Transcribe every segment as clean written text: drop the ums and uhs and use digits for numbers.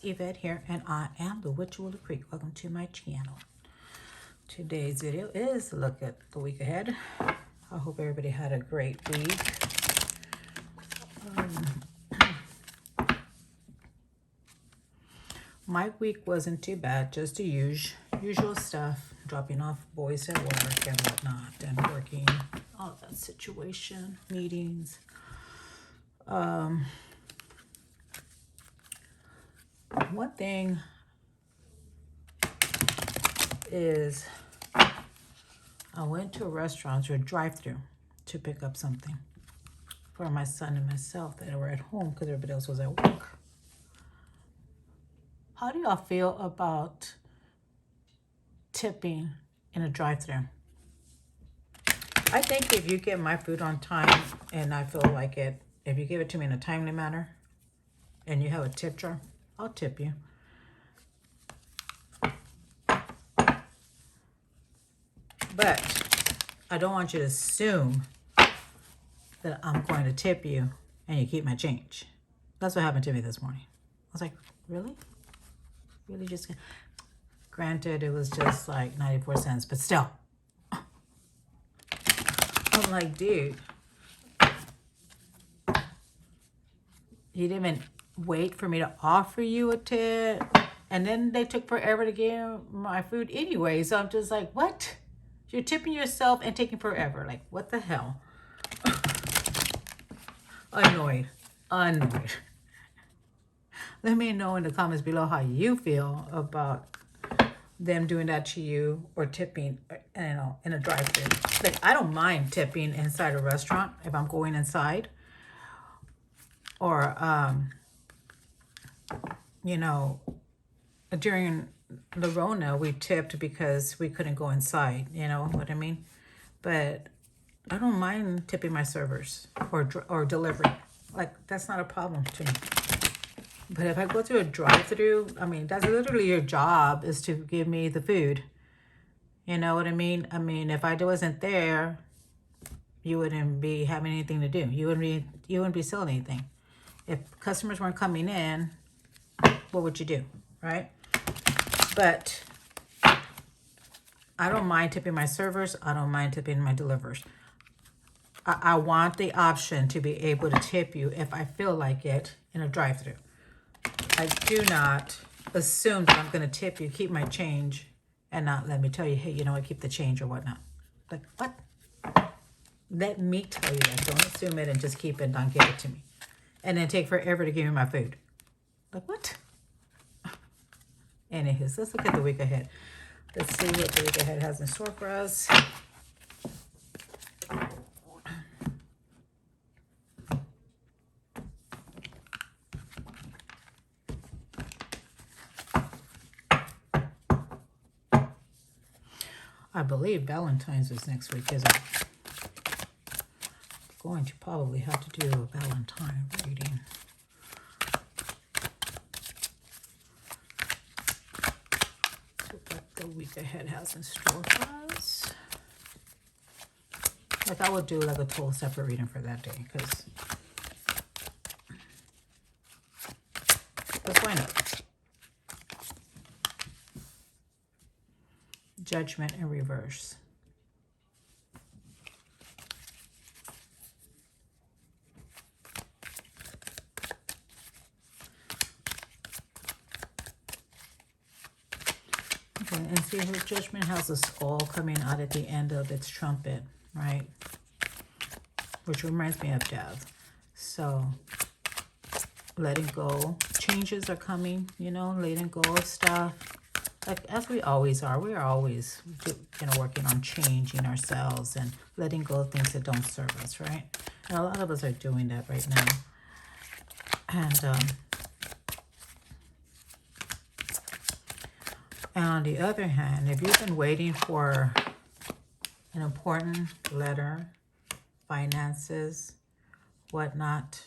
Yvette here, and I am the Witch of the Creek. Welcome to my channel. Today's video is a look at the week ahead. I hope everybody had a great week. My week wasn't too bad, just the usual stuff, dropping off boys at work and whatnot, and working, all that situation, meetings. One thing is I went to a restaurant or a drive-thru to pick up something for my son and myself that were at home because everybody else was at work. How do y'all feel about tipping in a drive-thru? I think if you get my food on time and I feel like it, if you give it to me in a timely manner and you have a tip jar, I'll tip you. But I don't want you to assume that I'm going to tip you and you keep my change. That's what happened to me this morning. I was like, really? Really just... Granted, it was just like 94 cents, but still. I'm like, dude. You didn't even wait for me to offer you a tip. And then they took forever to give my food anyway. So I'm just like, what? You're tipping yourself and taking forever. Like, what the hell? Annoyed. Let me know in the comments below how you feel about them doing that to you or tipping, you know, in a drive-thru. Like, I don't mind tipping inside a restaurant if I'm going inside. Or, you know, during the Rona, we tipped because we couldn't go inside, you know what I mean? But I don't mind tipping my servers or delivery. Like, that's not a problem to me. But if I go through a drive-thru, I mean, that's literally your job, is to give me the food. You know what I mean? I mean, if I wasn't there, you wouldn't be having anything to do. You wouldn't be selling anything. If customers weren't coming in, what would you do, right? But I don't mind tipping my servers. I don't mind tipping my deliverers. I want the option to be able to tip you if I feel like it in a drive-thru. I do not assume that I'm going to tip you, keep my change, and not let me tell you, hey, you know what, keep the change or whatnot. Like, what? Let me tell you that. Don't assume it and just keep it and don't give it to me. And then take forever to give me my food. Like, what? Anywho, let's look at the week ahead. Let's see what the week ahead has in store for us. I believe Valentine's is next week, isn't it? I'm going to probably have to do a Valentine reading. What the week ahead has in store for us. Like, I would do like a total separate reading for that day, because why not? Judgment in reverse. Okay, and see, her Judgment has a skull coming out at the end of its trumpet, right? Which reminds me of death. So, letting go. Changes are coming, you know, letting go of stuff. Like, as we always are. We are always, you know, working on changing ourselves and letting go of things that don't serve us, right? And a lot of us are doing that right now. And on the other hand, if you've been waiting for an important letter, finances, whatnot,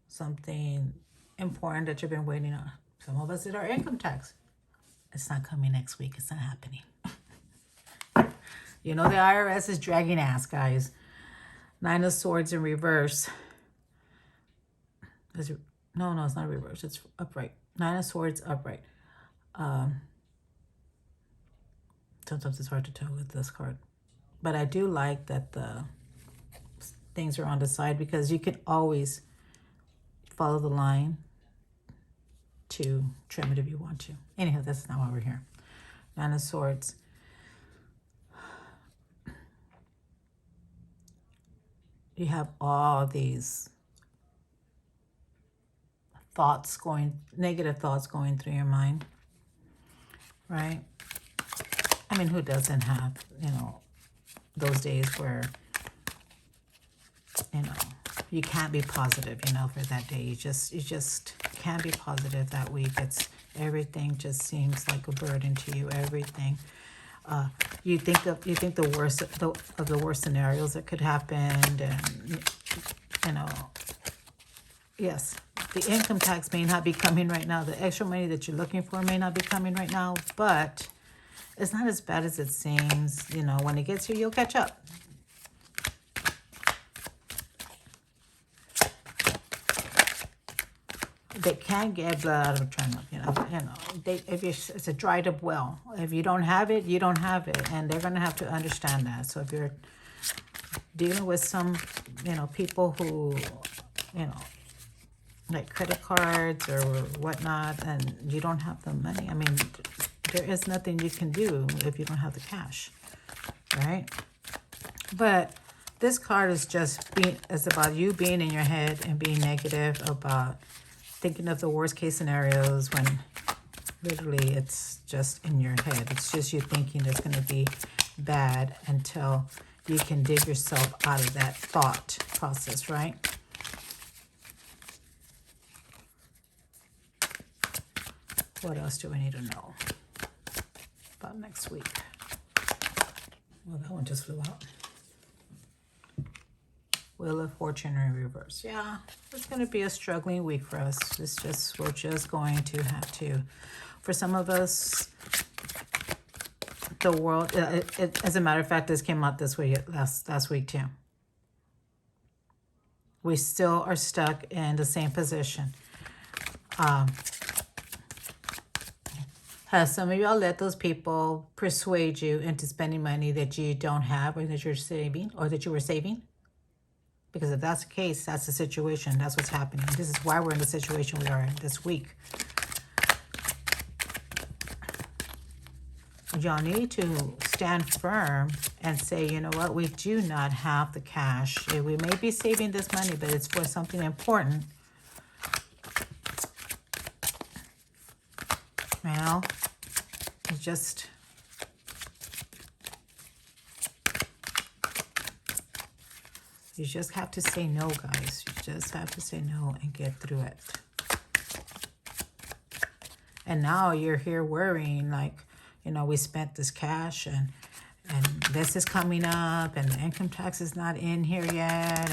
something important that you've been waiting on. Some of us did our income tax. It's not coming next week. It's not happening. You know the IRS is dragging ass, guys. Nine of Swords in reverse. No, it's not reverse. It's upright. Nine of Swords upright. Sometimes it's hard to tell with this card. But I do like that the things are on the side, because you can always follow the line to trim it if you want to. Anyhow, that's not why we're here. Nine of Swords. You have all these thoughts going, negative thoughts going through your mind, right? I mean, who doesn't have, you know, those days where, you know, you can't be positive, you know, for that day. You just can't be positive that week. It's everything just seems like a burden to you. Everything. You think the worst of the worst scenarios that could happen, and you know, yes, the income tax may not be coming right now. The extra money that you're looking for may not be coming right now, but it's not as bad as it seems. You know, when it gets here, you'll catch up. They can get blood out of a turnip, you know. It's a dried up well. If you don't have it, you don't have it, and they're gonna have to understand that. So if you're dealing with some, you know, people who, you know, like credit cards or whatnot, and you don't have the money, I mean, there is nothing you can do if you don't have the cash, right? But this card is it's about you being in your head and being negative about thinking of the worst case scenarios, when literally it's just in your head. It's just you thinking it's going to be bad until you can dig yourself out of that thought process, right? What else do I need to know about next week? Well, that one just flew out. Wheel of Fortune in reverse. Yeah, it's going to be a struggling week for us. We're just going to have to, for some of us, the world, as a matter of fact, this came out this week, last week too. We still are stuck in the same position. Have some of y'all let those people persuade you into spending money that you don't have, or that you're saving, or that you were saving? Because if that's the case, that's the situation. That's what's happening. This is why we're in the situation we are in this week. Y'all need to stand firm and say, you know what, we do not have the cash. We may be saving this money, but it's for something important. You know, it's just... You just have to say no, guys. You just have to say no and get through it. And now you're here worrying, like, you know, we spent this cash, and this is coming up, and the income tax is not in here yet,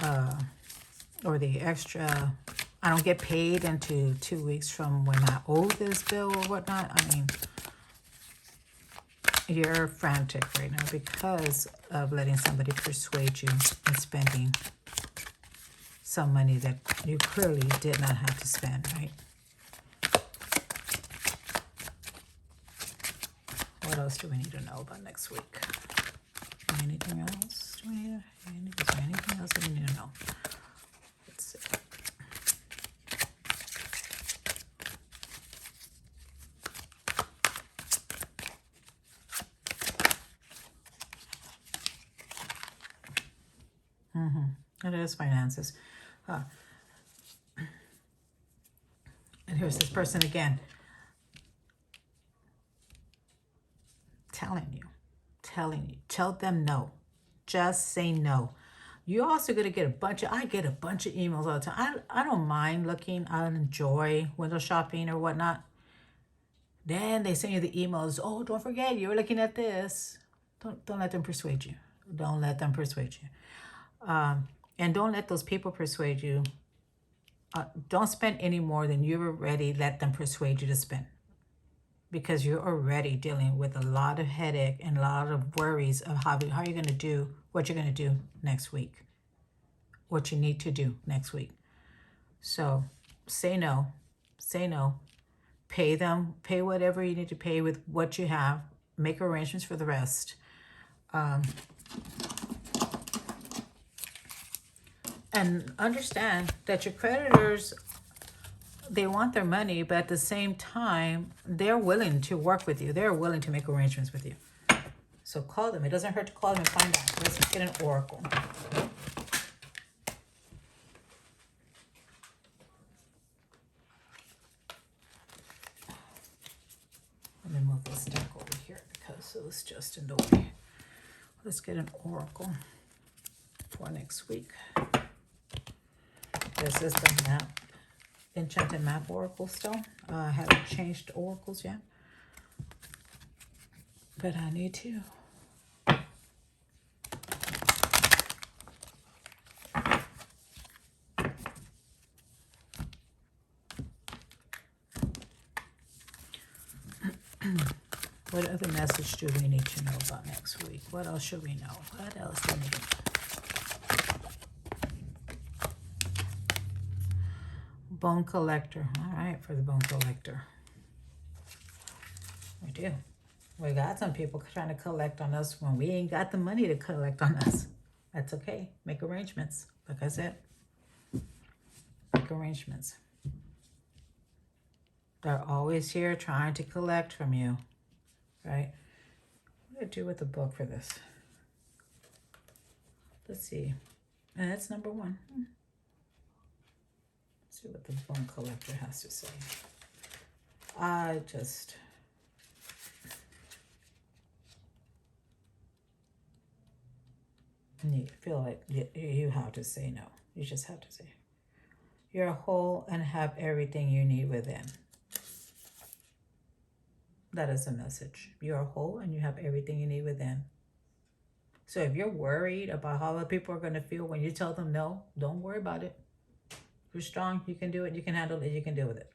and or the extra, I don't get paid into 2 weeks from when I owe this bill or whatnot. I mean, you're frantic right now because of letting somebody persuade you and spending some money that you clearly did not have to spend, right? What else do we need to know about next week? Anything else? Is there anything else that we need to know? Let's see. It is finances. And here's this person again. Telling you. Tell them no. Just say no. You're also going to get I get a bunch of emails all the time. I don't mind looking. I enjoy window shopping or whatnot. Then they send you the emails. Oh, don't forget, you were looking at this. Don't let them persuade you. Don't let them persuade you. And don't let those people persuade you. Don't spend any more than you already let them persuade you to spend. Because you're already dealing with a lot of headache and a lot of worries of how you're going to do what you're going to do next week. What you need to do next week. So say no. Say no. Pay them. Pay whatever you need to pay with what you have. Make arrangements for the rest. And understand that your creditors, they want their money, but at the same time, they're willing to work with you. They're willing to make arrangements with you. So call them. It doesn't hurt to call them and find out. Let's get an oracle. Let me move this deck over here because it was just in the way. Let's get an oracle for next week. This is the map, Enchanted Map Oracle still. I haven't changed oracles yet, but I need to. What other message do we need to know about next week? What else should we know? What else do we need? Bone collector. All right, for the bone collector. We do. We got some people trying to collect on us when we ain't got the money to collect on us. That's okay. Make arrangements. Like I said, make arrangements. They're always here trying to collect from you, right? What do I do with the book for this? Let's see. And that's number 1. Let's see what the bone collector has to say. I just... feel like you have to say no. You just have to say. You're whole and have everything you need within. That is a message. You're whole and you have everything you need within. So if you're worried about how other people are going to feel when you tell them no, don't worry about it. You're strong. You can do it. You can handle it. You can deal with it.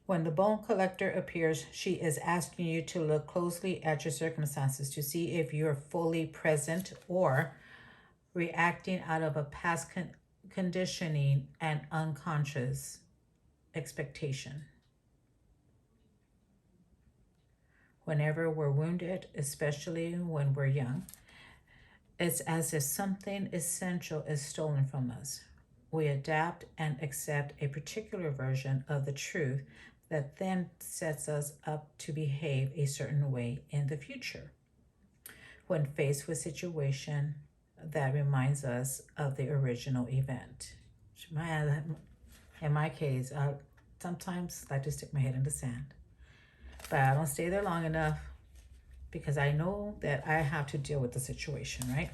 When the bone collector appears, she is asking you to look closely at your circumstances to see if you're fully present or reacting out of a past conditioning and unconscious expectation. Whenever we're wounded, especially when we're young, it's as if something essential is stolen from us. We adapt and accept a particular version of the truth that then sets us up to behave a certain way in the future. When faced with a situation that reminds us of the original event. In my case, I sometimes like to stick my head in the sand. But I don't stay there long enough because I know that I have to deal with the situation, right?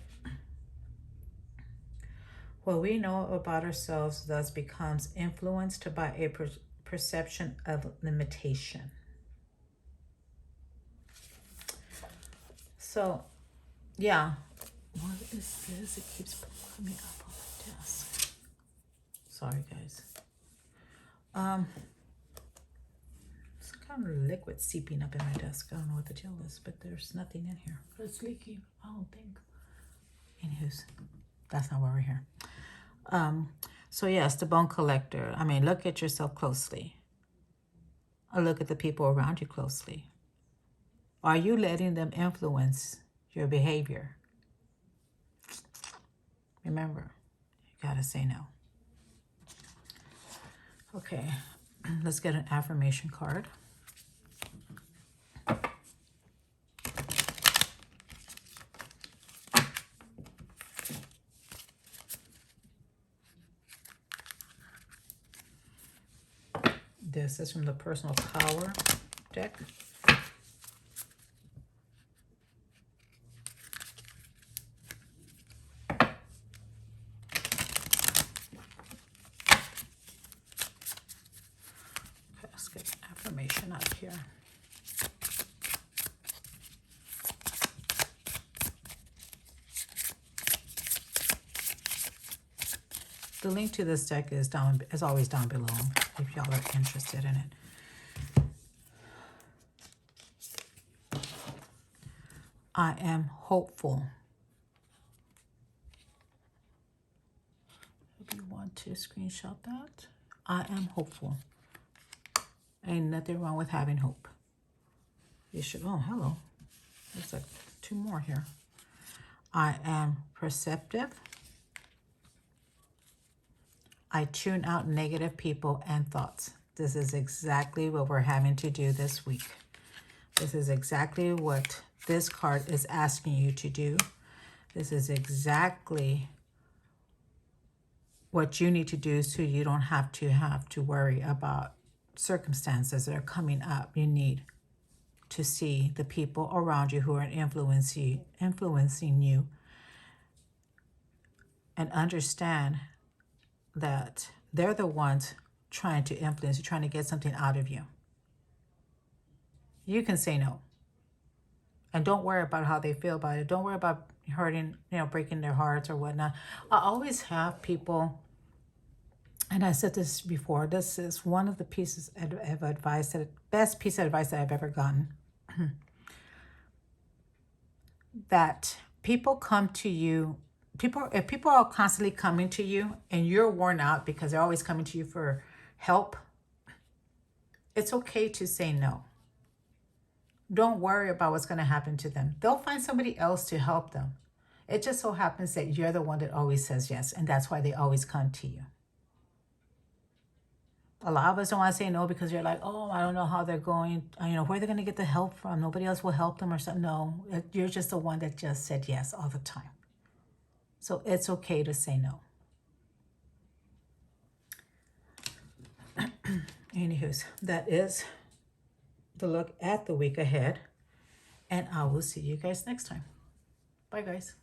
What we know about ourselves thus becomes influenced by a perception of limitation. So, yeah. What is this? It keeps coming up on my desk. Sorry, guys. Some kind of liquid seeping up in my desk. I don't know what the deal is, but there's nothing in here. It's leaking. I don't think. Anywho's, that's not why we're here. So yes, the bone collector. I mean, look at yourself closely. Or look at the people around you closely. Are you letting them influence your behavior? Remember, you gotta say no. Okay, let's get an affirmation card. This is from the Personal Power deck. Let's get an affirmation out here. The link to this deck is always down below if y'all are interested in it. I am hopeful. If you want to screenshot that, I am hopeful. Ain't nothing wrong with having hope. You should, oh, hello. There's like 2 more here. I am perceptive. I tune out negative people and thoughts. This is exactly what we're having to do this week. This is exactly what this card is asking you to do. This is exactly what you need to do so you don't have to worry about circumstances that are coming up. You need to see the people around you who are influencing you and understand that they're the ones trying to influence you, trying to get something out of you. You can say no. And don't worry about how they feel about it. Don't worry about hurting, breaking their hearts or whatnot. I always have people, and I said this before, this is one of the pieces of advice, best piece of advice that I've ever gotten. That people come to you, if people are constantly coming to you and you're worn out because they're always coming to you for help, it's okay to say no. Don't worry about what's going to happen to them. They'll find somebody else to help them. It just so happens that you're the one that always says yes, and that's why they always come to you. A lot of us don't want to say no because you're like, oh, I don't know how they're going, where they're going to get the help from. Nobody else will help them or something. No, you're just the one that just said yes all the time. So it's okay to say no. Anywho's, that is the look at the week ahead. And I will see you guys next time. Bye, guys.